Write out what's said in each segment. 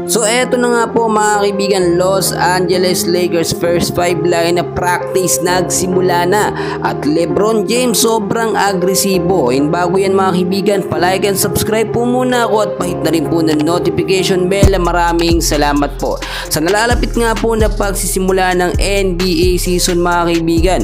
So eto na nga po mga kaibigan, Los Angeles Lakers first 5 lineup practice nagsimula na at LeBron James sobrang agresibo. And bago yan mga kaibigan, palike and subscribe po muna ako at pahit na rin po ng notification bell. Maraming salamat po. Sa nalalapit nga po na pagsisimula ng NBA season mga kaibigan,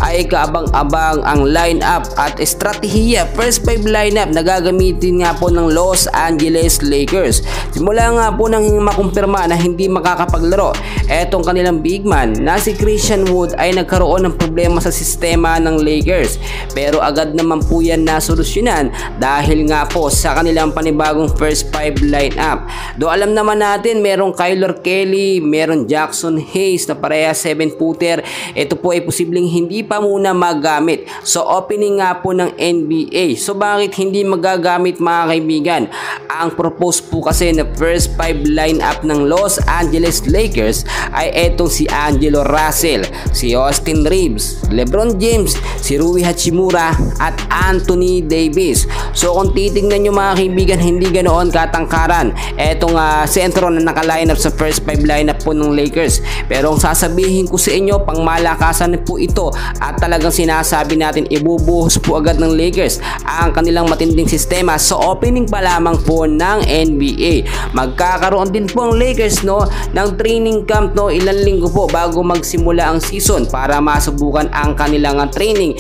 ay kaabang-abang ang lineup at estratehiya first 5 lineup na gagamitin nga po ng Los Angeles Lakers. Simula nga po ng makumpirma na hindi makakapaglaro etong kanilang big man na si Christian Wood ay nagkaroon ng problema sa sistema ng Lakers, pero agad naman po yan nasolusyonan dahil nga po sa kanilang panibagong first 5 lineup. Do alam naman natin merong Kyler Kelly, meron Jackson Hayes na pareha 7-footer. Ito po ay posibleng hindi pa muna magamit so opening nga po ng NBA. So bakit hindi magagamit mga kaibigan? Ang propose po kasi na first 5 lineup ng Los Angeles Lakers ay etong si Angelo Russell, si Austin Reeves, LeBron James, si Rui Hachimura at Anthony Davis. So kung titingnan nyo mga kaibigan, hindi ganoon katangkaran etong sentro na naka-lineup sa first 5 lineup po ng Lakers. Pero ang sasabihin ko sa inyo, pang malakasan po ito at talagang sinasabi natin ibubuhos po agad ng Lakers ang kanilang matinding sistema sa opening pa lamang po ng NBA. Magkakaroon din po ang Lakers ng training camp ilang linggo po bago magsimula ang season para masubukan ang kanilang training,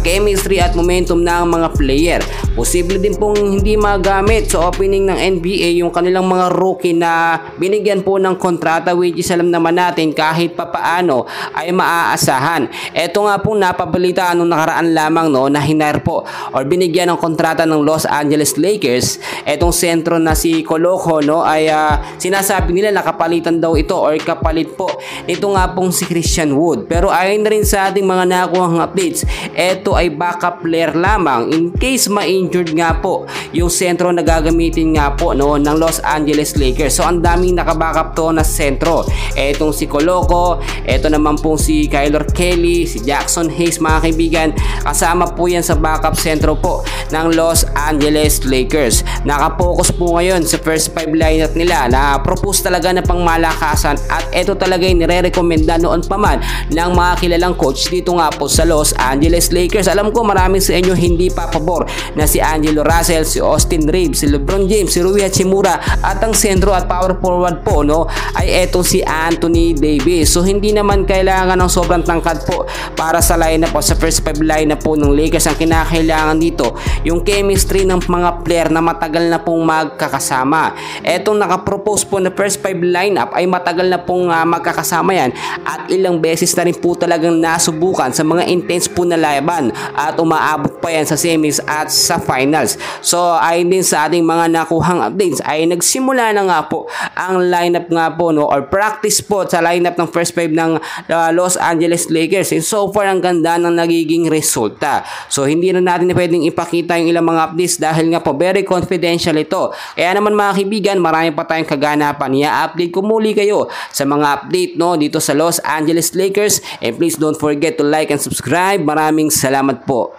chemistry at momentum ng mga player. Posible din pong hindi magamit sa opening ng NBA yung kanilang mga rookie na binigyan po ng kontrata, which is alam naman natin kahit papaano ay maaasahan. Ito nga pong napabalita nung nakaraan lamang na hinire po or binigyan ng kontrata ng Los Angeles Lakers etong sentro na si Coloco ay sinasabi nila nakapalitan daw ito or kapalit po ito nga pong si Christian Wood. Pero ayon na rin sa ating mga nakuhang updates, ito ay backup player lamang in case ma-injured nga po yung sentro na gagamitin nga po ng Los Angeles Lakers. So ang daming nakabackup to na sentro. Etong si Coloco, eto naman pong si Kyler Kelly, si Jackson Hayes mga kaibigan, kasama po yan sa backup sentro po ng Los Angeles Lakers. Nakapokus po ngayon sa first 5 lineup nila na propose talaga na pang malakasan at ito talaga yung nire-recommenda noon pa man ng mga kilalang coach dito nga po sa Los Angeles Lakers. Alam ko maraming sa inyo hindi pa pabor na si Angelo Russell, si Austin Reeves, si LeBron James, si Rui Hachimura at ang sentro at power forward po ay etong si Anthony Davis. So hindi naman kailangan ng sobrang tangkad po para sa lineup o sa first 5 lineup po ng Lakers. Ang kinakailangan dito yung chemistry ng mga player na matagal na pong magkakasama. Etong nakapropose po na first 5 lineup ay matagal na pong magkakasama yan at ilang beses na rin po talagang nasubukan sa mga intense po na laban at umaabot pa yan sa semis at sa finals. So ayon din sa ating mga nakuhang updates ay nagsimula na nga po ang lineup nga po or practice po sa lineup ng first 5 ng Los Angeles Lakers. And so far ang ganda ng nagiging resulta. So hindi na natin pwedeng ipakita yung ilang mga updates dahil nga po very confidential ito. Kaya naman mga kaibigan, marami pa tayong kaganapan. I-update ko muli kayo sa mga update dito sa Los Angeles Lakers. And please don't forget to like and subscribe. Maraming salamat po.